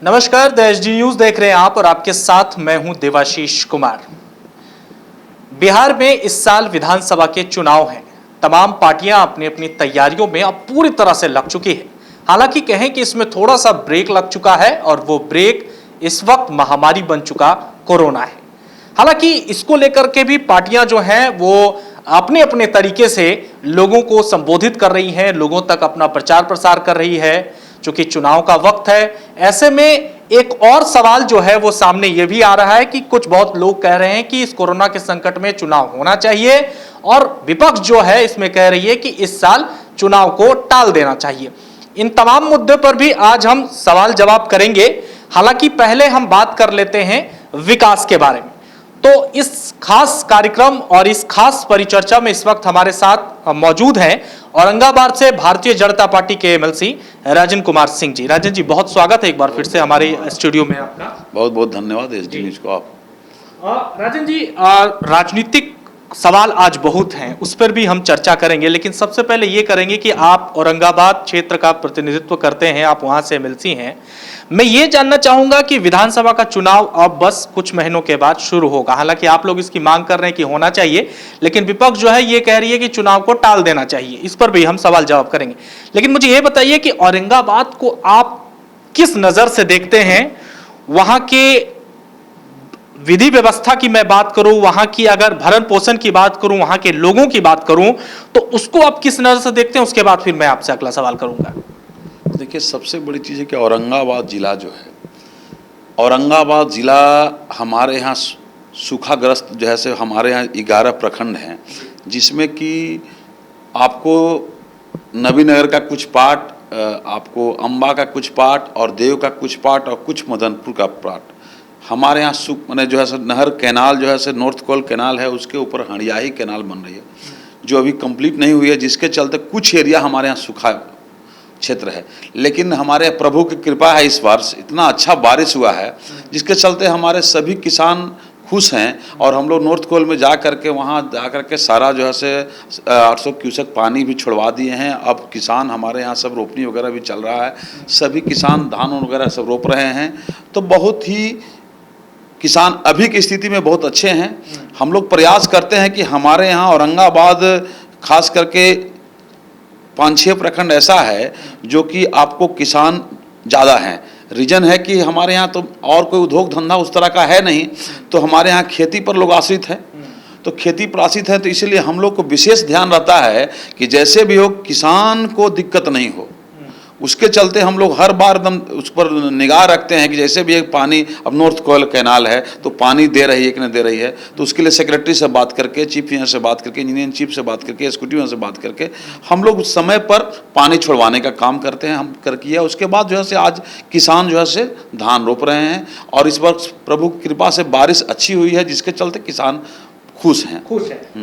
नमस्कार, the SD news देख रहे हैं आप और आपके साथ मैं हूं देवाशीष कुमार। बिहार में इस साल विधानसभा के चुनाव हैं। तमाम पार्टियां अपनी अपनी तैयारियों में अब पूरी तरह से लग चुकी है। हालांकि कहें कि इसमें थोड़ा सा ब्रेक लग चुका है और वो ब्रेक इस वक्त महामारी बन चुका कोरोना है। हालांकि इसको लेकर के भी पार्टियां जो हैं वो अपने अपने तरीके से लोगों को संबोधित कर रही हैं, लोगों तक अपना प्रचार प्रसार कर रही है। चूंकि चुनाव का वक्त है, ऐसे में एक और सवाल जो है वो सामने ये भी आ रहा है कि कुछ बहुत लोग कह रहे हैं कि इस कोरोना के संकट में चुनाव होना चाहिए और विपक्ष जो है इसमें कह रही है कि इस साल चुनाव को टाल देना चाहिए। इन तमाम मुद्दे पर भी आज हम सवाल जवाब करेंगे। हालांकि पहले हम बात कर लेते हैं विकास के बारे में। तो इस खास कार्यक्रम और इस खास परिचर्चा में इस वक्त हमारे साथ मौजूद हैं औरंगाबाद से भारतीय जनता पार्टी के एमएलसी राजन कुमार सिंह जी। राजन जी, बहुत स्वागत है एक बार फिर से हमारे स्टूडियो में आपका। बहुत बहुत धन्यवाद एसडी न्यूज को आप। राजन जी, राजनीतिक सवाल आज बहुत हैं, उस पर भी हम चर्चा करेंगे, लेकिन सबसे पहले ये करेंगे कि आप औरंगाबाद क्षेत्र का प्रतिनिधित्व करते हैं, आप वहां से एमएलसी हैं। मैं ये जानना चाहूंगा कि विधानसभा का चुनाव अब बस कुछ महीनों के बाद शुरू होगा। हालांकि आप लोग इसकी मांग कर रहे हैं कि होना चाहिए, लेकिन विपक्ष जो है ये कह रही है कि चुनाव को टाल देना चाहिए। इस पर भी हम सवाल जवाब करेंगे, लेकिन मुझे ये बताइए कि औरंगाबाद को आप किस नजर से देखते हैं? वहां के विधि व्यवस्था की मैं बात करूं, वहां की अगर भरण पोषण की बात करूं, वहां के लोगों की बात करूं, तो उसको आप किस नजर से देखते हैं? उसके बाद फिर मैं आपसे अगला सवाल करूंगा। देखिए, सबसे बड़ी चीज़ है कि औरंगाबाद ज़िला जो है, औरंगाबाद ज़िला हमारे यहाँ सूखाग्रस्त जैसे हमारे यहाँ 11 प्रखंड हैं, जिसमें कि आपको नबीनगर का कुछ पार्ट, आपको अम्बा का कुछ पार्ट और देव का कुछ पार्ट और कुछ मदनपुर का पार्ट हमारे यहाँ मैंने जो है सर नहर कैनाल जो है सर नॉर्थ कोल कैनाल है, उसके ऊपर हंडियाही कैनाल बन रही है जो अभी कंप्लीट नहीं हुई है, जिसके चलते कुछ एरिया हमारे यहाँ सूखा क्षेत्र है। लेकिन हमारे प्रभु की कृपा है, इस वर्ष इतना अच्छा बारिश हुआ है जिसके चलते हमारे सभी किसान खुश हैं। और हम लोग नॉर्थ कोल में जा करके वहाँ जा करके सारा जो है से 800 क्यूसेक पानी भी छुड़वा दिए हैं। अब किसान हमारे यहाँ सब रोपनी वगैरह भी चल रहा है, सभी किसान धान वगैरह सब रोप रहे हैं। तो बहुत ही किसान अभी की स्थिति में बहुत अच्छे हैं। हम लोग प्रयास करते हैं कि हमारे यहाँ औरंगाबाद खास करके 5-6 प्रखंड ऐसा है जो कि आपको किसान ज़्यादा हैं। रीजन है कि हमारे यहाँ तो और कोई उद्योग धंधा उस तरह का है नहीं, तो हमारे यहाँ खेती पर लोग आश्रित हैं। तो खेती पर आश्रित है, तो इसीलिए हम लोग को विशेष ध्यान रहता है कि जैसे भी हो किसान को दिक्कत नहीं हो। उसके चलते हम लोग हर बार एकदम उस पर निगाह रखते हैं कि जैसे भी एक पानी, अब नॉर्थ कोयल कैनाल है तो पानी दे रही है कि नहीं दे रही है, तो उसके लिए सेक्रेटरी से बात करके, चीफ इंजीनियर से बात करके, इंजीनियर चीफ से बात करके, एग्जीक्यूटिव से बात करके हम लोग उस समय पर पानी छुड़वाने का काम करते हैं। हम कर किया, उसके बाद जो है से आज किसान जो है से धान रोप रहे हैं और इस वर्ष प्रभु की कृपा से बारिश अच्छी हुई है, जिसके चलते किसान खुश हैं।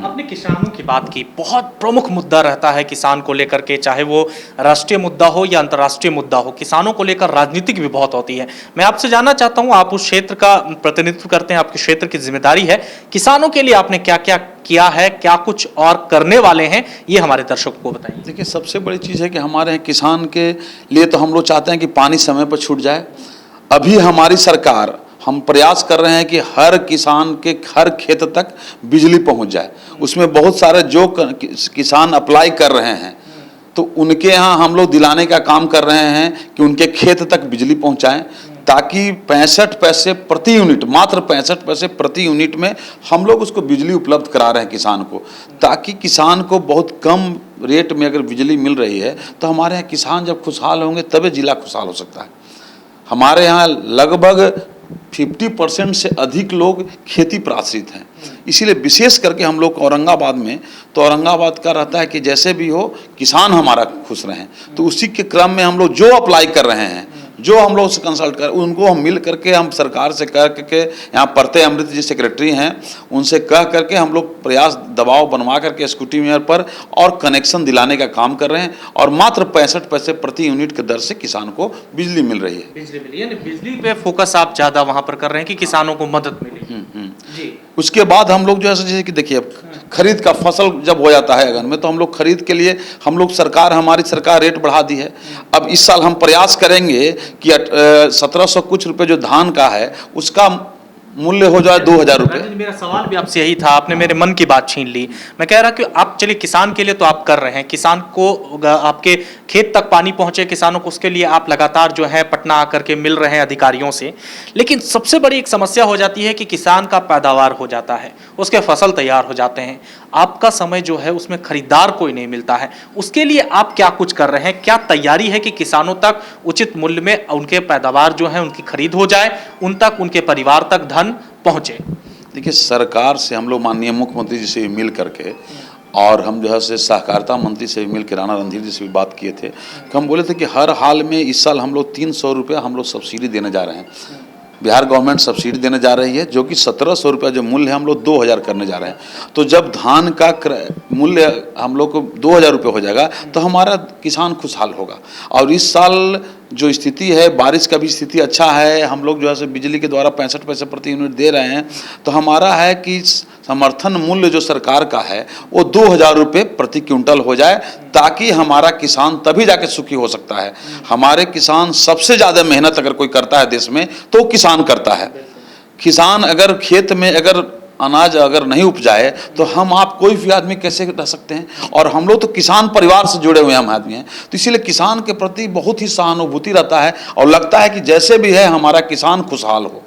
आपने किसानों की बात की, बहुत प्रमुख मुद्दा रहता है किसान को लेकर के, चाहे वो राष्ट्रीय मुद्दा हो या अंतर्राष्ट्रीय मुद्दा हो, किसानों को लेकर राजनीतिक भी बहुत होती है। मैं आपसे जानना चाहता हूं, आप उस क्षेत्र का प्रतिनिधित्व करते हैं, आपके क्षेत्र की जिम्मेदारी है, किसानों के लिए आपने क्या क्या किया है, क्या कुछ और करने वाले हैं, ये हमारे दर्शकों को बताइए। देखिए, सबसे बड़ी चीज़ है कि हमारे यहाँ किसान के लिए तो हम लोग चाहते हैं कि पानी समय पर छूट जाए। अभी हमारी सरकार, हम प्रयास कर रहे हैं कि हर किसान के हर खेत तक बिजली पहुंच जाए। उसमें बहुत सारे जो किसान अप्लाई कर रहे हैं तो उनके यहाँ हम लोग दिलाने का काम कर रहे हैं कि उनके खेत तक बिजली पहुंचाएं, ताकि 65 पैसे प्रति यूनिट, मात्र 65 पैसे प्रति यूनिट में हम लोग उसको बिजली उपलब्ध करा रहे हैं किसान को, ताकि किसान को बहुत कम रेट में अगर बिजली मिल रही है तो हमारे यहाँ किसान जब खुशहाल होंगे तभी जिला खुशहाल हो सकता है। हमारे यहाँ लगभग 50% से अधिक लोग खेती पर आश्रित हैं, इसीलिए विशेष करके हम लोग औरंगाबाद में, तो औरंगाबाद का रहता है कि जैसे भी हो किसान हमारा खुश रहें। तो उसी के क्रम में हम लोग जो अप्लाई कर रहे हैं, जो हम लोग से कंसल्ट कर, उनको हम मिल करके हम सरकार से कह करके, यहाँ परते अमृत जी सेक्रेटरी हैं, उनसे कह करके हम लोग प्रयास दबाव बनवा करके एग्जीक्यूटिव पर और कनेक्शन दिलाने का काम कर रहे हैं। और मात्र 65 पैसे प्रति यूनिट के दर से किसान को बिजली मिल रही है। बिजली पे फोकस आप ज्यादा वहां पर कर रहे हैं कि किसानों को मदद मिले। उसके बाद हम लोग जो है जैसे कि देखिए अब खरीद का फसल जब हो जाता है अगन में, तो हम लोग खरीद के लिए हम लोग हमारी सरकार रेट बढ़ा दी है। अब इस साल हम प्रयास करेंगे कि 1700 कुछ रुपए जो धान का है उसका मूल्य हो जाए 2000 रुपये। मेरा सवाल भी आपसे यही था, आपने मेरे मन की बात छीन ली। मैं कह रहा कि आप चलिए किसान के लिए तो आप कर रहे हैं, किसान को आपके खेत तक पानी पहुंचे किसानों को, उसके लिए आप लगातार जो है पटना आकर के मिल रहे हैं अधिकारियों से। लेकिन सबसे बड़ी एक समस्या हो जाती है कि किसान का पैदावार हो जाता है, उसके फसल तैयार हो जाते हैं, आपका समय जो है उसमें खरीदार कोई नहीं मिलता है। उसके लिए आप क्या कुछ कर रहे हैं, क्या तैयारी है कि किसानों तक उचित मूल्य में उनके पैदावार जो है उनकी खरीद हो जाए, उन तक उनके परिवार तक धन पहुंचे? देखिए, सरकार से हम लोग माननीय मुख्यमंत्री जी से भी मिल करके और हम जो है से सहकारिता मंत्री से भी मिल के राणा रणधीर जी से भी बात किए थे कि हम बोले थे कि हर हाल में इस साल हम लोग 300 रुपया हम लोग सब्सिडी देने जा रहे हैं। बिहार गवर्नमेंट सब्सिडी देने जा रही है, जो कि 1700 रुपया जो मूल्य है हम लोग 2000 करने जा रहे हैं। तो जब धान का मूल्य हम लोग को 2000 रुपये हो जाएगा तो हमारा किसान खुशहाल होगा। और इस साल जो स्थिति है, बारिश का भी स्थिति अच्छा है, हम लोग जो है बिजली के द्वारा 65 पैसे प्रति यूनिट दे रहे हैं। तो हमारा है कि समर्थन मूल्य जो सरकार का है वो 2000 रुपये प्रति क्विंटल हो जाए, ताकि हमारा किसान तभी जाके सुखी हो सकता है। हमारे किसान सबसे ज़्यादा मेहनत अगर कोई करता है देश में तो किसान करता है। किसान अगर खेत में अगर अनाज अगर नहीं उपजाए तो हम आप कोई भी आदमी कैसे रह सकते हैं। और हम लोग तो किसान परिवार से जुड़े हुए हम आदमी हैं, तो इसीलिए किसान के प्रति बहुत ही सहानुभूति रहता है और लगता है कि जैसे भी है हमारा किसान खुशहाल हो।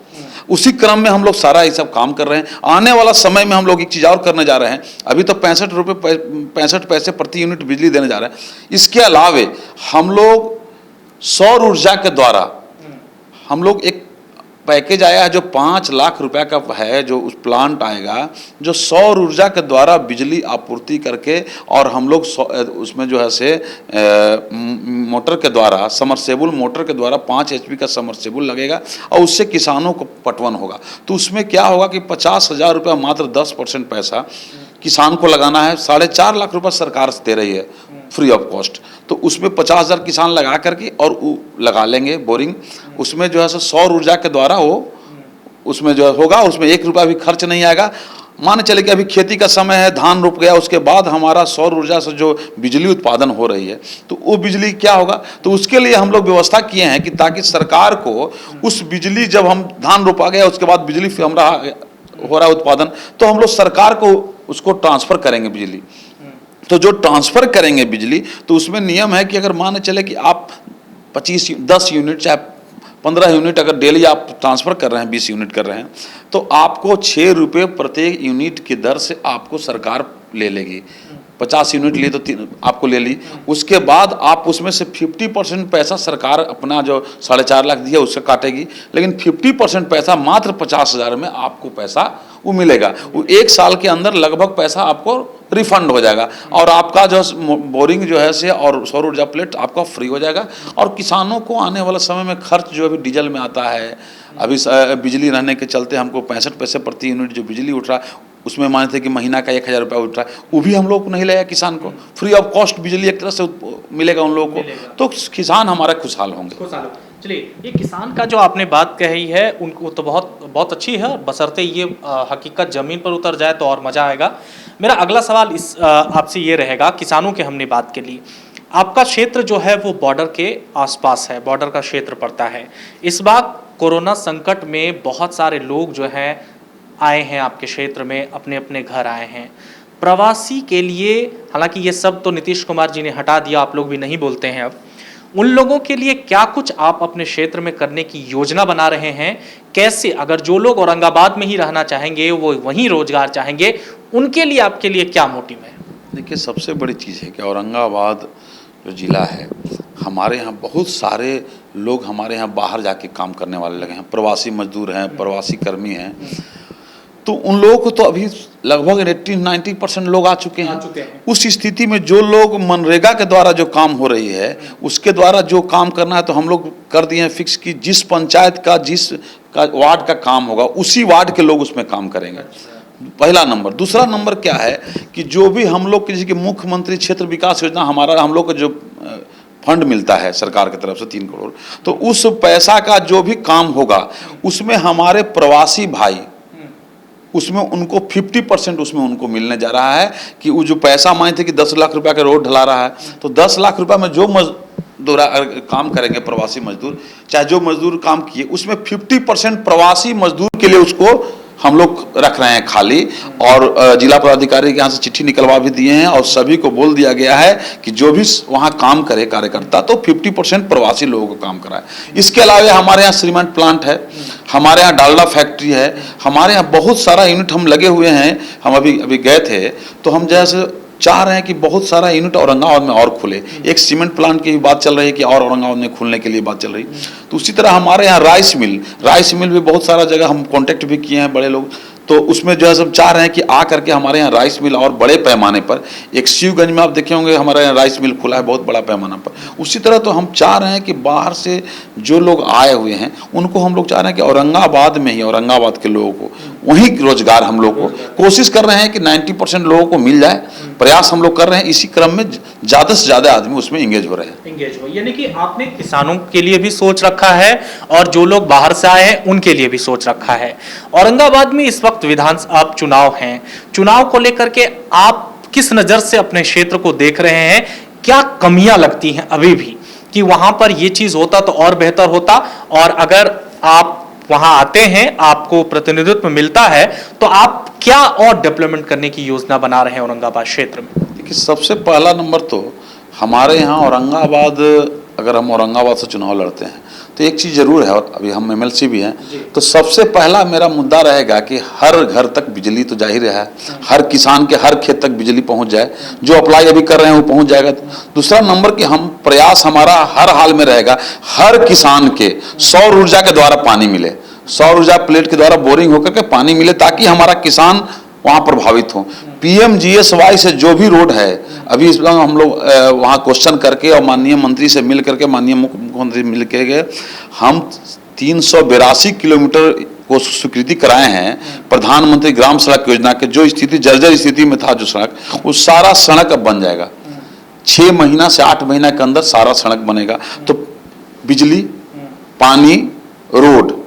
उसी क्रम में हम लोग सारा ये सब काम कर रहे हैं। आने वाला समय में हम लोग एक चीज़ और करने जा रहे हैं। अभी तो 65 पैसे प्रति यूनिट बिजली देने जा रहे हैं। इसके अलावे हम लोग सौर ऊर्जा के द्वारा हम लोग एक पैकेज आया है जो 5 लाख रुपए का है, जो उस प्लांट आएगा जो सौर ऊर्जा के द्वारा बिजली आपूर्ति करके, और हम लोग उसमें जो है से मोटर के द्वारा, समरसेबुल मोटर के द्वारा 5 HP का समरसेबुल लगेगा और उससे किसानों को पटवन होगा। तो उसमें क्या होगा कि 50,000 रुपया मात्र 10% पैसा किसान को लगाना है। 4.5 लाख रुपया सरकार दे रही है फ्री ऑफ कॉस्ट। तो उसमें 50,000 किसान लगा करके और लगा लेंगे बोरिंग। उसमें जो है सौर ऊर्जा के द्वारा वो उसमें जो होगा, उसमें 1 रुपया भी खर्च नहीं आएगा। मान चले कि अभी खेती का समय है, धान रोप गया, उसके बाद हमारा सौर ऊर्जा से जो बिजली उत्पादन हो रही है तो वो बिजली क्या होगा, तो उसके लिए हम लोग व्यवस्था किए हैं कि ताकि सरकार को उस बिजली, जब हम धान रोपा गया उसके बाद बिजली हमारा हो रहा है उत्पादन, तो हम लोग सरकार को उसको ट्रांसफ़र करेंगे बिजली। तो जो ट्रांसफ़र करेंगे बिजली, तो उसमें नियम है कि अगर मान चले कि आप 10 यूनिट चाहे 15 यूनिट अगर डेली आप ट्रांसफ़र कर रहे हैं, 20 यूनिट कर रहे हैं, तो आपको 6 रुपये प्रत्येक यूनिट की दर से आपको सरकार ले लेगी। 50 यूनिट लिए तो आपको ले ली। उसके बाद आप उसमें से 50% पैसा सरकार अपना जो 4.5 लाख दिया उससे काटेगी, लेकिन 50% पैसा मात्र 50,000 में आपको पैसा वो मिलेगा। वो 1 साल के अंदर लगभग पैसा आपको रिफंड हो जाएगा और आपका जो बोरिंग जो है से और सौर ऊर्जा प्लेट आपका फ्री हो जाएगा। और किसानों को आने वाले समय में खर्च जो अभी डीजल में आता है, अभी बिजली रहने के चलते हमको 65 पैसे प्रति यूनिट जो बिजली उठ रहा है, उसमें माने थे कि महीना का 1000 रुपया उठ रहा है, वो भी हम लोग को नहीं लगेगा। किसान को फ्री ऑफ कॉस्ट बिजली एक तरह से मिलेगा उन लोगों को, तो किसान हमारे खुशहाल होंगे। चलिए, ये किसान का जो आपने बात कही है उनको तो बहुत अच्छी है, बशर्ते ये हकीकत ज़मीन पर उतर जाए तो और मज़ा आएगा। मेरा अगला सवाल आपसे ये रहेगा, किसानों के हमने बात के लिए, आपका क्षेत्र जो है वो बॉर्डर के आसपास है, बॉर्डर का क्षेत्र पड़ता है। इस बार कोरोना संकट में बहुत सारे लोग जो हैं आए हैं आपके क्षेत्र में, अपने अपने घर आए हैं। प्रवासी के लिए, हालांकि ये सब तो नीतीश कुमार जी ने हटा दिया, आप लोग भी नहीं बोलते हैं अब, उन लोगों के लिए क्या कुछ आप अपने क्षेत्र में करने की योजना बना रहे हैं? कैसे, अगर जो लोग औरंगाबाद में ही रहना चाहेंगे, वो वहीं रोजगार चाहेंगे, उनके लिए आपके लिए क्या मोटिव है? देखिए, सबसे बड़ी चीज़ है कि औरंगाबाद जो ज़िला है, हमारे यहाँ बहुत सारे लोग हमारे यहाँ बाहर जाके काम करने वाले लगे हैं, प्रवासी मजदूर हैं, प्रवासी कर्मी हैं। तो उन लोगों को तो अभी लगभग 80-90% लोग आ चुके हैं। उस स्थिति में जो लोग मनरेगा के द्वारा जो काम हो रही है उसके द्वारा जो काम करना है, तो हम लोग कर दिए हैं फिक्स कि जिस पंचायत का जिसका वार्ड का काम होगा उसी वार्ड के लोग उसमें काम करेंगे। पहला नंबर। दूसरा नंबर क्या है कि जो भी हम लोग की, जैसे कि मुख्यमंत्री क्षेत्र विकास योजना, हमारा हम लोग को जो फंड मिलता है सरकार की तरफ से 3 करोड़, तो उस पैसा का जो भी काम होगा उसमें हमारे प्रवासी भाई उसमें उनको 50% उसमें उनको मिलने जा रहा है कि वो जो पैसा मांगे थे कि 10 लाख रुपया का रोड ढला रहा है, तो 10 लाख रुपया में जो मजदूर काम करेंगे, प्रवासी मजदूर, चाहे जो मजदूर काम किए, उसमें 50% प्रवासी मजदूर के लिए उसको हम लोग रख रहे हैं खाली। और जिला पदाधिकारी के यहाँ से चिट्ठी निकलवा भी दिए हैं और सभी को बोल दिया गया है कि जो भी वहाँ काम करे कार्यकर्ता, तो 50% प्रवासी लोगों को काम कराए। इसके अलावा हमारे यहाँ सीमेंट प्लांट है, हमारे यहाँ डालडा फैक्ट्री है, हमारे यहाँ बहुत सारा यूनिट हम लगे हुए हैं। हम अभी गए थे तो हम जैसे चाह रहे हैं कि बहुत सारा यूनिट औरंगाबाद में और खुले। एक सीमेंट प्लांट की बात चल रही है कि और औरंगाबाद में खुलने के लिए बात चल रही। तो उसी तरह हमारे यहाँ राइस मिल भी बहुत सारा जगह हम कांटेक्ट भी किए हैं बड़े लोग, तो उसमें जो है सब चाह रहे हैं कि आ करके हमारे यहाँ राइस मिल और बड़े पैमाने पर, एक शिवगंज में आप देखे होंगे हमारे यहाँ राइस मिल खुला है बहुत बड़ा पैमाना पर। उसी तरह तो हम चाह रहे हैं कि बाहर से जो लोग आए हुए हैं उनको हम लोग चाह रहे हैं कि औरंगाबाद में ही, औरंगाबाद के लोगों को वहीं रोजगार हम लोग को कोशिश कर रहे हैं कि 90% लोगों को मिल जाए, प्रयास हम लोग कर रहे हैं। इसी क्रम में ज़्यादा से ज़्यादा आदमी उसमें इंगेज हो रहे हैं। यानी कि आपने किसानों के लिए भी सोच रखा है और जो लोग बाहर से आए हैं उनके लिए भी सोच रखा है। औरंगाबाद में इस वक्त विधानसभा चुनाव हैं, चुनाव को लेकर के आप किस नजर से अपने क्षेत्र को देख रहे हैं? क्या कमियां लगती हैं अभी भी कि वहां पर यह चीज होता तो और बेहतर होता, और अगर आप वहां आते हैं, आपको प्रतिनिधित्व मिलता है, तो आप क्या और डेवलपमेंट करने की योजना बना रहे हैं औरंगाबाद क्षेत्र में? देखिए, सबसे पहला नंबर तो हमारे यहाँ औरंगाबाद, अगर हम औरंगाबाद से चुनाव लड़ते हैं तो एक चीज़ जरूर है, और अभी हम एमएलसी भी हैं, तो सबसे पहला मेरा मुद्दा रहेगा कि हर घर तक बिजली तो जाहिर है, हर किसान के हर खेत तक बिजली पहुंच जाए, जो अप्लाई अभी कर रहे हैं वो पहुंच जाएगा। दूसरा नंबर कि हम प्रयास हमारा हर हाल में रहेगा हर किसान के सौर ऊर्जा के द्वारा पानी मिले, सौर ऊर्जा प्लेट के द्वारा बोरिंग होकर के पानी मिले, ताकि हमारा किसान वहाँ प्रभावित हो। PMGSY से जो भी रोड है, अभी इस बार हम लोग वहाँ क्वेश्चन करके और माननीय मंत्री से मिल करके, माननीय मुख्यमंत्री मिल के गए, हम 382 किलोमीटर को स्वीकृति कराए हैं प्रधानमंत्री ग्राम सड़क योजना के। जो स्थिति जर्जर स्थिति में था जो सड़क, वो सारा सड़क अब बन जाएगा। 6 महीना से 8 महीना के अंदर सारा सड़क बनेगा। तो बिजली, पानी, रोड,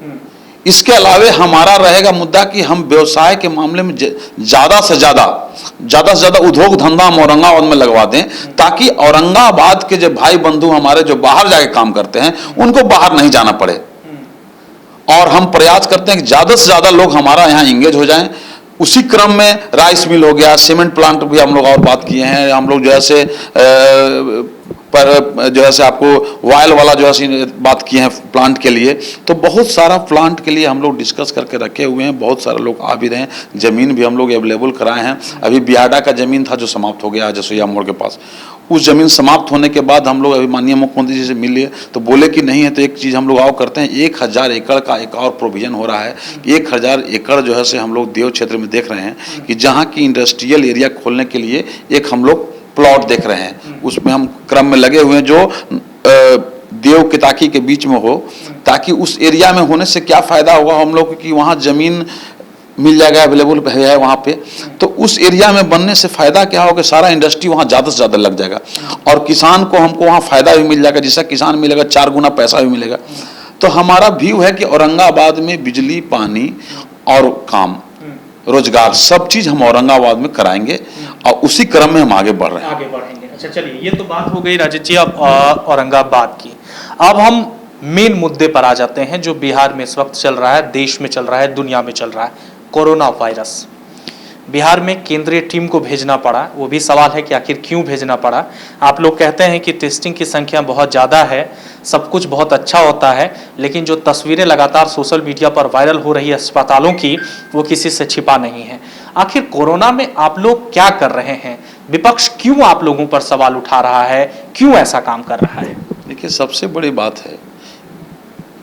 इसके अलावे हमारा रहेगा मुद्दा कि हम व्यवसाय के मामले में ज़्यादा से ज़्यादा उद्योग धंधा हम औरंगाबाद में लगवा दें, ताकि औरंगाबाद के जो भाई बंधु हमारे जो बाहर जाके काम करते हैं उनको बाहर नहीं जाना पड़े। और हम प्रयास करते हैं कि ज़्यादा से ज़्यादा लोग हमारा यहाँ इंगेज हो जाएं। उसी क्रम में राइस मिल हो गया, सीमेंट प्लांट भी हम लोग और बात किए हैं। हम लोग जैसे पर जो है आपको वायल वाला जो है बात किए हैं प्लांट के लिए, तो बहुत सारा प्लांट के लिए हम लोग डिस्कस करके रखे हुए हैं। बहुत सारे लोग आ भी रहे हैं, ज़मीन भी हम लोग अवेलेबल कराए हैं। अभी बियाडा का ज़मीन था जो समाप्त हो गया जसोया मोड़ के पास, उस ज़मीन समाप्त होने के बाद हम लोग अभी माननीय मुख्यमंत्री जी से मिल लिए, तो बोले कि नहीं है तो एक चीज़ हम लोग आओ करते हैं, 1000 एकड़ का एक और प्रोविज़न हो रहा है। 1000 एकड़ जो है से हम लोग देव क्षेत्र में देख रहे हैं कि जहाँ की इंडस्ट्रियल एरिया खोलने के लिए एक हम लोग प्लॉट देख रहे हैं। उसमें हम क्रम में लगे हुए हैं जो देव केताकी के बीच में हो, ताकि उस एरिया में होने से क्या फ़ायदा होगा हम लोग की, वहाँ ज़मीन मिल जाएगा, अवेलेबल है वहाँ पे। तो उस एरिया में बनने से फ़ायदा क्या होगा, सारा इंडस्ट्री वहाँ ज़्यादा से ज़्यादा लग जाएगा और किसान को हमको वहाँ फ़ायदा भी मिल जाएगा। जैसा किसान मिलेगा 4 गुना पैसा भी मिलेगा। तो हमारा व्यू है कि औरंगाबाद में बिजली, पानी और काम, रोजगार, सब चीज़ हम औरंगाबाद में कराएंगे और उसी क्रम में हम आगे बढ़ रहे हैं, आगे बढ़ेंगे। अच्छा, चलिए, ये तो बात हो गई राजेश जी अब औरंगाबाद की। अब हम मेन मुद्दे पर आ जाते हैं जो बिहार में इस वक्त चल रहा है, देश में चल रहा है, दुनिया में चल रहा है, कोरोना वायरस। बिहार में केंद्रीय टीम को भेजना पड़ा, वो भी सवाल है कि आखिर क्यों भेजना पड़ा। आप लोग कहते हैं कि टेस्टिंग की संख्या बहुत ज़्यादा है, सब कुछ बहुत अच्छा होता है, लेकिन जो तस्वीरें लगातार सोशल मीडिया पर वायरल हो रही है अस्पतालों की, वो किसी से छिपा नहीं है। आखिर कोरोना में आप लोग क्या कर रहे हैं? विपक्ष क्यों आप लोगों पर सवाल उठा रहा है, क्यों ऐसा काम कर रहा है? देखिए, सबसे बड़ी बात है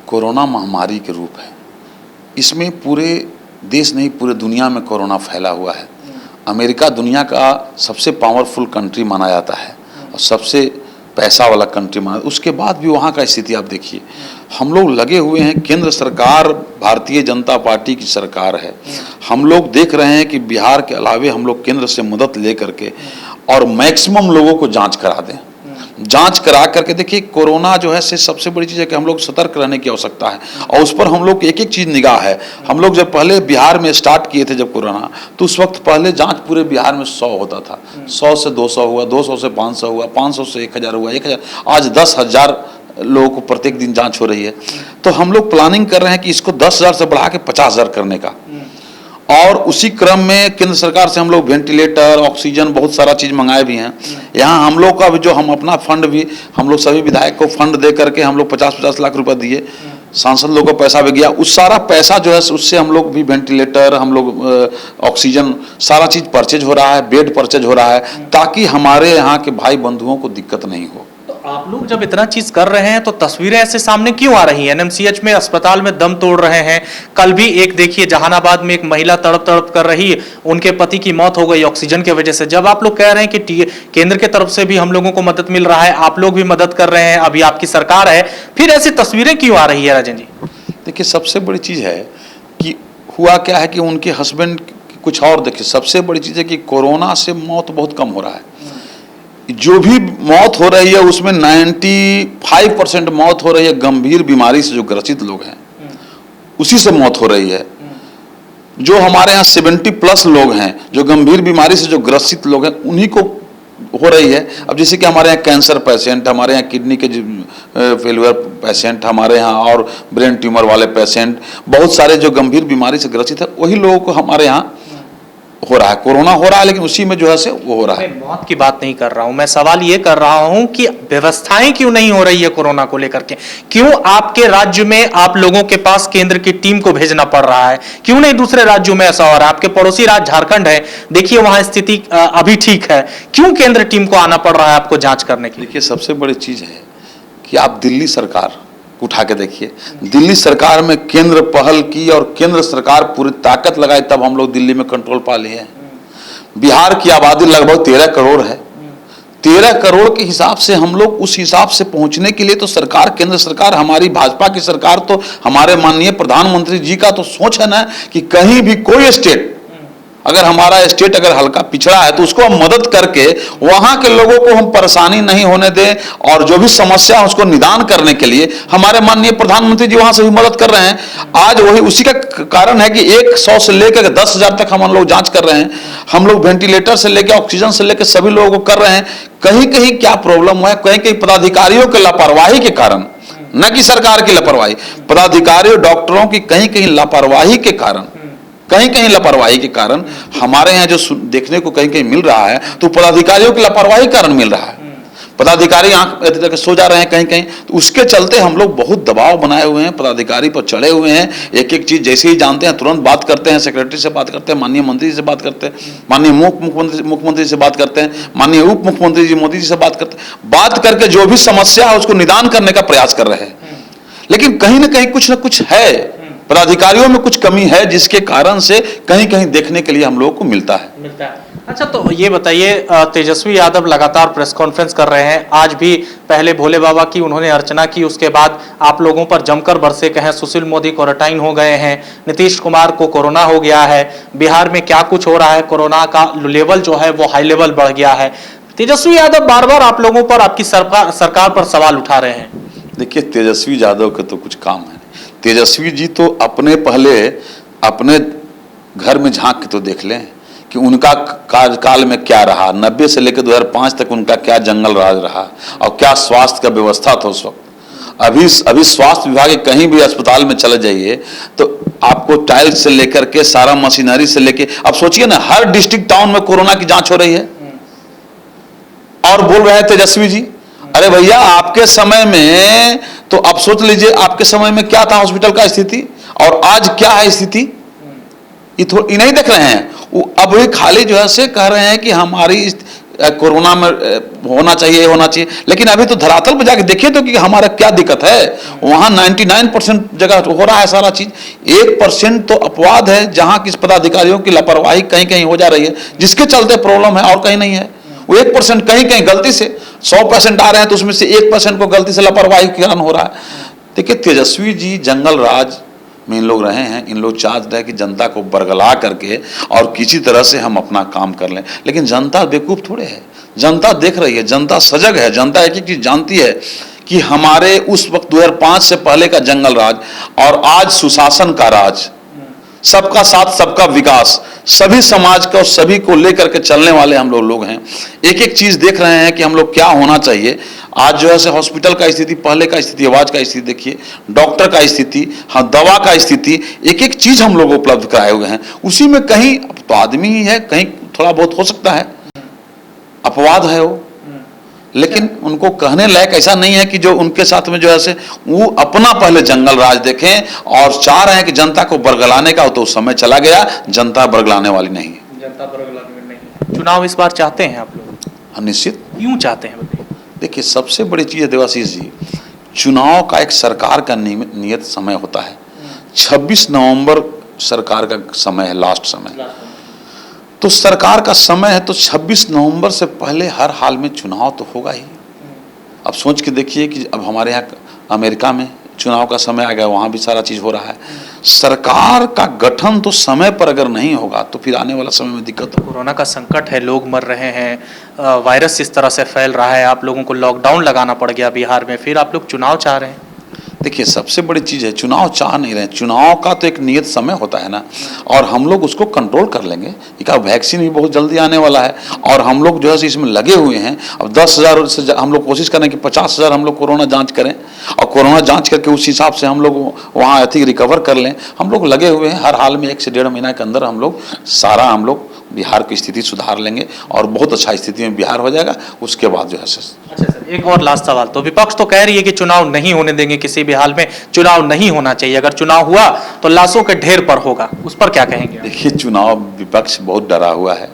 कोरोना महामारी के रूप है। इसमें पूरे देश नहीं, पूरे दुनिया में कोरोना फैला हुआ है। अमेरिका दुनिया का सबसे पावरफुल कंट्री माना जाता है और सबसे पैसा वाला कंट्री माना, उसके बाद भी वहाँ का स्थिति आप देखिए। हम लोग लगे हुए हैं, केंद्र सरकार भारतीय जनता पार्टी की सरकार है। हम लोग देख रहे हैं कि बिहार के अलावे हम लोग केंद्र से मदद ले करके और मैक्सिमम लोगों को जांच करा दें। जांच करा करके देखिए, कोरोना जो है से सबसे बड़ी चीज़ है कि हम लोग सतर्क रहने की आवश्यकता है और उस पर हम लोग एक एक चीज़ निगाह है। हम लोग जब पहले बिहार में स्टार्ट किए थे जब कोरोना, तो उस वक्त पहले जांच पूरे बिहार में 100 होता था, 100 से 200 हुआ, 200 से 500 हुआ, 500 से 1000 हुआ, 1000 आज 10,000 लोगों को प्रत्येक दिन जांच हो रही है। तो हम लोग प्लानिंग कर रहे हैं कि इसको 10,000 से बढ़ा के 50,000 करने का। और उसी क्रम में केंद्र सरकार से हम लोग वेंटिलेटर, ऑक्सीजन, बहुत सारा चीज़ मंगाए भी हैं। यहाँ हम लोग का भी जो हम अपना फंड भी, हम लोग सभी विधायक को फंड दे करके हम लोग 50-50 लाख रुपए दिए, सांसद लोगों को पैसा भी गया। उस सारा पैसा जो है उससे हम लोग भी वेंटिलेटर, हम लोग ऑक्सीजन, सारा चीज़ परचेज हो रहा है, बेड परचेज हो रहा है, ताकि हमारे यहाँ के भाई बंधुओं को दिक्कत नहीं हो। आप लोग जब इतना चीज कर रहे हैं तो तस्वीरें ऐसे सामने क्यों आ रही हैं? एनएमसीएच में अस्पताल में दम तोड़ रहे हैं। कल भी एक देखिए जहानाबाद में एक महिला तड़प तड़प कर रही, उनके पति की मौत हो गई ऑक्सीजन की वजह से। जब आप लोग कह रहे हैं कि केंद्र की तरफ से भी हम लोगों को मदद मिल रहा है, आप लोग भी मदद कर रहे हैं, अभी आपकी सरकार है, फिर ऐसी तस्वीरें क्यों आ रही है राजन जी? देखिए, सबसे बड़ी चीज़ है कि हुआ क्या है कि उनके हस्बैंड कुछ और, देखिए सबसे बड़ी चीज़ है कि कोरोना से मौत बहुत कम हो रहा है। जो भी मौत हो रही है उसमें 95% मौत हो रही है गंभीर बीमारी से जो ग्रसित लोग हैं, उसी से मौत हो रही है। जो हमारे यहाँ 70+ लोग हैं जो गंभीर बीमारी से जो ग्रसित लोग हैं, उन्हीं को हो रही है। अब जैसे कि हमारे यहाँ कैंसर पेशेंट, हमारे यहाँ किडनी के फेलियर पेशेंट, हमारे यहाँ और ब्रेन ट्यूमर वाले पेशेंट, बहुत सारे जो गंभीर बीमारी से ग्रसित है, वही लोगों को हमारे यहाँ हो रहा है। कोरोना हो रहा है लेकिन उसी में जो है से वो हो रहा है। मैं मौत की बात नहीं कर रहा हूं, मैं सवाल ये कर रहा हूं कि व्यवस्थाएं क्यों नहीं हो रही है कोरोना को लेकर के? क्यों आपके राज्य में आप लोगों के पास केंद्र की टीम को भेजना पड़ रहा है? क्यों नहीं दूसरे राज्यों में ऐसा हो रहा है? आपके पड़ोसी राज्य झारखंड है, देखिए वहां स्थिति अभी ठीक है, क्यों केंद्र टीम को आना पड़ रहा है आपको जांच करने के लिए? देखिए, सबसे बड़ी चीज है कि आप दिल्ली सरकार उठा के देखिए, दिल्ली सरकार में केंद्र पहल की और केंद्र सरकार पूरी ताकत लगाई, तब हम लोग दिल्ली में कंट्रोल पा लिए हैं। बिहार की आबादी लगभग 13 करोड़ है। 13 करोड़ के हिसाब से हम लोग उस हिसाब से पहुंचने के लिए तो सरकार, केंद्र सरकार, हमारी भाजपा की सरकार, तो हमारे माननीय प्रधानमंत्री जी का तो सोच है ना कि कहीं भी कोई स्टेट, अगर हमारा स्टेट अगर हल्का पिछड़ा है तो उसको हम मदद करके वहां के लोगों को हम परेशानी नहीं होने दें, और जो भी समस्या है उसको निदान करने के लिए हमारे माननीय प्रधानमंत्री जी वहां से भी मदद कर रहे हैं। आज वही उसी का कारण है कि 100 से लेकर 10,000 तक हम लोग जांच कर रहे हैं। हम लोग वेंटिलेटर से लेकर ऑक्सीजन से लेकर सभी लोगों को कर रहे हैं। कहीं कहीं क्या प्रॉब्लम है, कहीं कहीं पदाधिकारियों के लापरवाही के कारण, न कि सरकार की लापरवाही, पदाधिकारियों डॉक्टरों की कहीं कहीं लापरवाही के कारण, कहीं कहीं लापरवाही के कारण हमारे यहाँ जो देखने को कहीं कहीं मिल रहा है, तो पदाधिकारियों की लापरवाही के कारण मिल रहा है। पदाधिकारी आंख सो जा रहे हैं कहीं कहीं, तो उसके चलते हम लोग बहुत दबाव बनाए हुए हैं, पदाधिकारी पर चढ़े हुए हैं। एक एक चीज जैसे ही जानते हैं तुरंत बात करते हैं, सेक्रेटरी से बात करते हैं, माननीय मंत्री से बात करते हैं, माननीय मुख्यमंत्री से बात करते हैं, माननीय उप मुख्यमंत्री जी मोदी जी से बात करते हैं। बात करके जो भी समस्या है उसको निदान करने का प्रयास कर रहे हैं। लेकिन कहीं ना कहीं कुछ ना कुछ है, पदाधिकारियों में कुछ कमी है, जिसके कारण से कहीं कहीं देखने के लिए हम लोगों को मिलता है। अच्छा, तो ये बताइए, तेजस्वी यादव लगातार प्रेस कॉन्फ्रेंस कर रहे हैं। आज भी पहले भोले बाबा की उन्होंने अर्चना की, उसके बाद आप लोगों पर जमकर बरसे कहें। सुशील मोदी क्वारंटाइन हो गए हैं, नीतीश कुमार को कोरोना हो गया है, बिहार में क्या कुछ हो रहा है, कोरोना का लेवल जो है वो हाई लेवल बढ़ गया है। तेजस्वी यादव बार बार आप लोगों पर, आपकी सरकार पर सवाल उठा रहे हैं। देखिए, तेजस्वी यादव के तो कुछ काम है। तेजस्वी जी तो पहले अपने घर में झांक के तो देख लें कि उनका कार्यकाल में क्या रहा। 90 से लेकर 2005 तक उनका क्या जंगल राज रहा और क्या स्वास्थ्य का व्यवस्था था उस वक्त। अभी स्वास्थ्य विभाग के कहीं भी अस्पताल में चले जाइए तो आपको टाइल्स से लेकर के सारा मशीनरी से लेके, अब सोचिए ना, हर डिस्ट्रिक्ट टाउन में कोरोना की जांच हो रही है। और बोल रहे हैं तेजस्वी जी, अरे भैया आपके समय में तो अब सोच लीजिए आपके समय में क्या था हॉस्पिटल का स्थिति और आज क्या है स्थिति। ये नहीं देख रहे हैं। वो अब भी खाली जो है से कह रहे हैं कि हमारी कोरोना में होना चाहिए, लेकिन अभी तो धरातल पर जाके देखिए तो कि हमारा क्या दिक्कत है। वहां 99% जगह हो रहा है सारा चीज। 1% तो अपवाद है जहां किस पदाधिकारियों की लापरवाही कहीं कहीं हो जा रही है, जिसके चलते प्रॉब्लम है, और कहीं नहीं है। वो 1% कहीं कहीं गलती से, 100 पेशेंट आ रहे हैं तो उसमें से 1% को गलती से लापरवाही के कारण हो रहा है। देखिए, तेजस्वी जी जंगल राज में इन लोग रहे हैं। इन लोग चाहते हैं कि जनता को बरगला करके और किसी तरह से हम अपना काम कर लें, लेकिन जनता बेवकूफ़ थोड़े है। जनता देख रही है, जनता सजग है, जनता एक एक चीज जानती है कि हमारे उस वक्त 2005 से पहले का जंगल राज और आज सुशासन का राज, सबका साथ सबका विकास, सभी समाज का और सभी को लेकर के चलने वाले हम लोग हैं। एक एक चीज देख रहे हैं कि हम लोग क्या होना चाहिए। आज जो है से हॉस्पिटल का स्थिति, पहले का स्थिति, आवाज का स्थिति देखिए, डॉक्टर का स्थिति, हाँ दवा का स्थिति, एक एक चीज हम लोग उपलब्ध कराए हुए हैं। उसी में कहीं तो आदमी ही है, कहीं थोड़ा बहुत हो सकता है अपवाद है वो, लेकिन उनको कहने लायक ऐसा नहीं है कि जो उनके साथ में जो है से वो अपना पहले जंगल राज देखें और चाह रहे हैं कि जनता को बरगलाने का, तो उस समय चला गया, जनता बरगलाने वाली नहीं है। जनता बरगलाने वाली नहीं। चुनाव इस बार चाहते हैं आप लोग? हाँ निश्चित। क्यों चाहते हैं बताइए? देखिए सबसे बड़ी चीज है देवाशीष जी, चुनाव का एक सरकार का नियत समय होता है। 26 नवंबर सरकार का समय है, लास्ट समय। तो सरकार का समय है, तो 26 नवंबर से पहले हर हाल में चुनाव तो होगा ही। अब सोच के देखिए कि अब हमारे यहाँ अमेरिका में चुनाव का समय आ गया, वहाँ भी सारा चीज़ हो रहा है। सरकार का गठन तो समय पर अगर नहीं होगा तो फिर आने वाला समय में दिक्कत होगा। कोरोना का संकट है, लोग मर रहे हैं, वायरस इस तरह से फैल रहा है, आप लोगों को लॉकडाउन लगाना पड़ गया बिहार में, फिर आप लोग चुनाव चाह रहे हैं। देखिए सबसे बड़ी चीज़ है, चुनाव चाह नहीं रहे, चुनाव का तो एक नियत समय होता है ना, और हम लोग उसको कंट्रोल कर लेंगे। एक वैक्सीन भी बहुत जल्दी आने वाला है और हम लोग जो है इसमें लगे हुए हैं। अब 10,000 से हम लोग कोशिश करें कि 50,000 हम लोग कोरोना जांच करें और कोरोना जांच करके उस हिसाब से हम लोग वहाँ अधिक रिकवर कर लें। हम लोग लगे हुए हैं, हर हाल में 1 से 1.5 महीना के अंदर हम लोग बिहार की स्थिति सुधार लेंगे और बहुत अच्छा स्थिति में बिहार हो जाएगा। उसके बाद जो है अच्छा सर, एक और लास्ट सवाल, तो विपक्ष तो कह रही है कि चुनाव नहीं होने देंगे, किसी भी हाल में चुनाव नहीं होना चाहिए, अगर चुनाव हुआ तो लाशों के ढेर पर होगा, उस पर क्या कहेंगे? देखिए चुनाव, विपक्ष बहुत डरा हुआ है,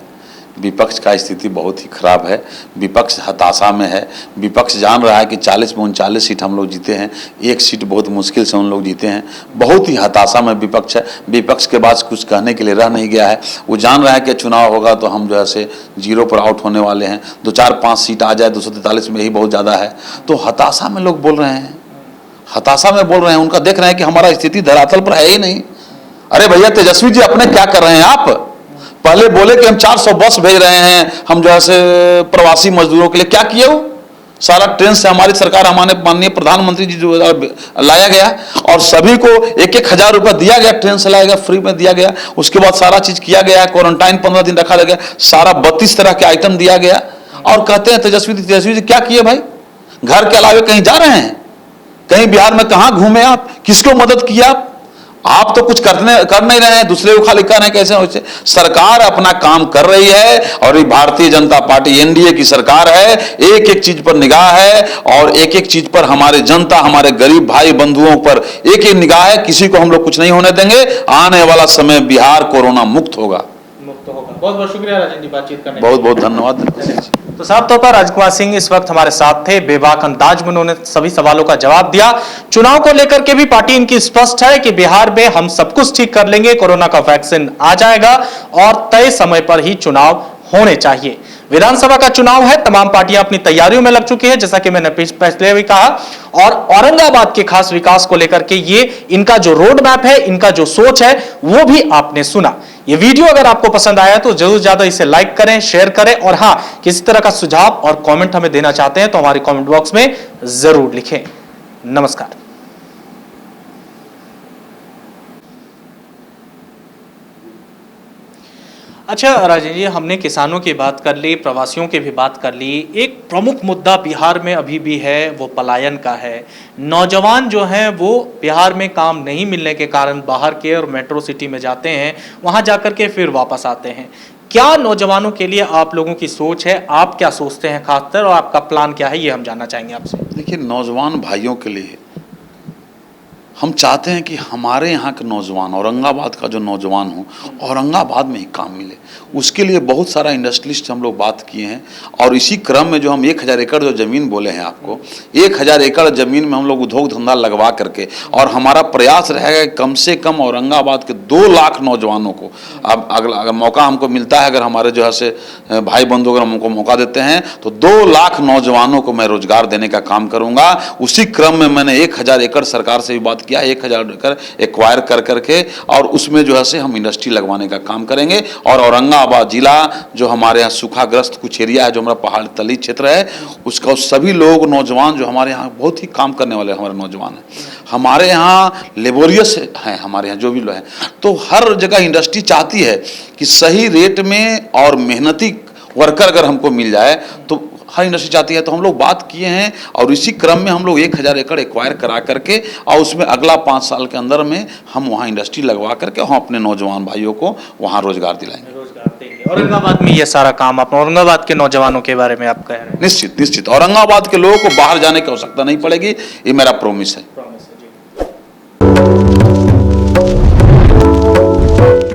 विपक्ष का स्थिति बहुत ही खराब है, विपक्ष हताशा में है। विपक्ष जान रहा है कि 40 में 39 सीट हम लोग जीते हैं, 1 सीट बहुत मुश्किल से उन लोग जीते हैं। बहुत ही हताशा में विपक्ष है, विपक्ष के पास कुछ कहने के लिए रह नहीं गया है। वो जान रहा है कि चुनाव होगा तो हम जो है से 0 पर आउट होने वाले हैं, 2 4 5 सीट आ जाए, 243 में ही बहुत ज़्यादा है। तो हताशा में लोग बोल रहे हैं, हताशा में बोल रहे हैं, उनका देख रहे हैं कि हमारा स्थिति धरातल पर है ही नहीं। अरे भैया तेजस्वी जी, अपने क्या कर रहे हैं आप? पहले बोले कि हम 400 बस भेज रहे हैं, हम जो है प्रवासी मजदूरों के लिए, क्या किए वो? सारा ट्रेन से हमारी सरकार, हमारे माननीय प्रधानमंत्री जी जो लाया गया और सभी को 1,000 रुपया दिया गया, ट्रेन से लाया गया, फ्री में दिया गया। उसके बाद सारा चीज किया गया, क्वारंटाइन 15 दिन रखा गया, सारा 32 तरह के आइटम दिया गया। और कहते हैं तेजस्वी जी क्या किए भाई? घर के अलावे कहीं जा रहे हैं? कहीं बिहार में कहाँ घूमे आप? किसको मदद किया आप तो कुछ कर नहीं रहे हैं, दूसरे को खाली कर रहे हैं। कैसे हो? सरकार अपना काम कर रही है और ये भारतीय जनता पार्टी एनडीए की सरकार है, एक एक चीज पर निगाह है और एक एक चीज पर हमारे जनता, हमारे गरीब भाई बंधुओं पर एक एक निगाह है। किसी को हम लोग कुछ नहीं होने देंगे। आने वाला समय बिहार कोरोना मुक्त होगा। बहुत बहुत शुक्रिया राजन जी बातचीत करने। बहुत बहुत धन्यवाद। तो साफ तौर पर राजकुमार सिंह इस वक्त हमारे साथ थे, बेबाक अंदाज में उन्होंने सभी सवालों का जवाब दिया। चुनाव को लेकर के भी पार्टी इनकी स्पष्ट है कि बिहार में हम सब कुछ ठीक कर लेंगे, कोरोना का वैक्सीन आ जाएगा और तय समय पर ही चुनाव होने चाहिए। विधानसभा का चुनाव है, तमाम पार्टियां अपनी तैयारियों में लग चुकी है, जैसा कि मैंने पहले भी कहा। और औरंगाबाद के खास विकास को लेकर के ये इनका जो रोड मैप है, इनका जो सोच है, वो भी आपने सुना। ये वीडियो अगर आपको पसंद आया तो जरूर ज्यादा इसे लाइक करें, शेयर करें और हां, किसी तरह का सुझाव और कमेंट हमें देना चाहते हैं तो हमारे कमेंट बॉक्स में जरूर लिखें। नमस्कार। अच्छा राजन जी, हमने किसानों की बात कर ली, प्रवासियों की भी बात कर ली। एक प्रमुख मुद्दा बिहार में अभी भी है, वो पलायन का है। नौजवान जो हैं वो बिहार में काम नहीं मिलने के कारण बाहर के और मेट्रो सिटी में जाते हैं, वहां जाकर के फिर वापस आते हैं। क्या नौजवानों के लिए आप लोगों की सोच है? आप क्या सोचते हैं खासकर, और आपका प्लान क्या है, ये हम जानना चाहेंगे आपसे। देखिए, नौजवान भाइयों के लिए हम चाहते हैं कि हमारे यहाँ के नौजवान, औरंगाबाद का जो नौजवान हो, औरंगाबाद में ही काम मिले। उसके लिए बहुत सारा इंडस्ट्रियलिस्ट हम लोग बात किए हैं और इसी क्रम में जो हम 1,000 एकड़ जो ज़मीन बोले हैं आपको, 1,000 एकड़ ज़मीन में हम लोग उद्योग धंधा लगवा करके, और हमारा प्रयास रहेगा कि कम से कम औरंगाबाद के 2 लाख नौजवानों को, अब अगर मौका हमको मिलता है, अगर हमारे जो है से भाई बंधु अगर हमको मौका देते हैं तो 2 लाख नौजवानों को मैं रोजगार देने का काम करूँगा। उसी क्रम में मैंने 1,000 एकड़ सरकार से भी बात किया, 1000 एकड़ एक्वायर कर करके, और उसमें जो है से हम इंडस्ट्री लगवाने का काम करेंगे। और औरंगाबाद जिला जो हमारे यहाँ सूखाग्रस्त कुछ एरिया है, जो हमारा पहाड़ तली क्षेत्र है, उसका सभी लोग नौजवान जो हमारे यहाँ बहुत ही काम करने वाले हमारे नौजवान हैं, हमारे यहाँ लेबोरियस हैं, हमारे यहाँ जो भी लोग हैं, तो हर जगह इंडस्ट्री चाहती है कि सही रेट में और मेहनती वर्कर अगर हमको मिल जाए तो हर इंडस्ट्री चाहती है। तो हम लोग बात किए हैं और इसी क्रम में हम लोग 1000 एकड़ एक्वायर करा करके और उसमें अगला 5 साल के अंदर में हम वहाँ इंडस्ट्री लगवा करके हम अपने नौजवान भाइयों को वहाँ रोजगार दिलाएंगे। औरंगाबाद में ये सारा काम, आप औरंगाबाद के नौजवानों के बारे में आप कह रहे हैं? निश्चित निश्चित औरंगाबाद के लोगों को बाहर जाने की आवश्यकता नहीं पड़ेगी, ये मेरा प्रॉमिस है।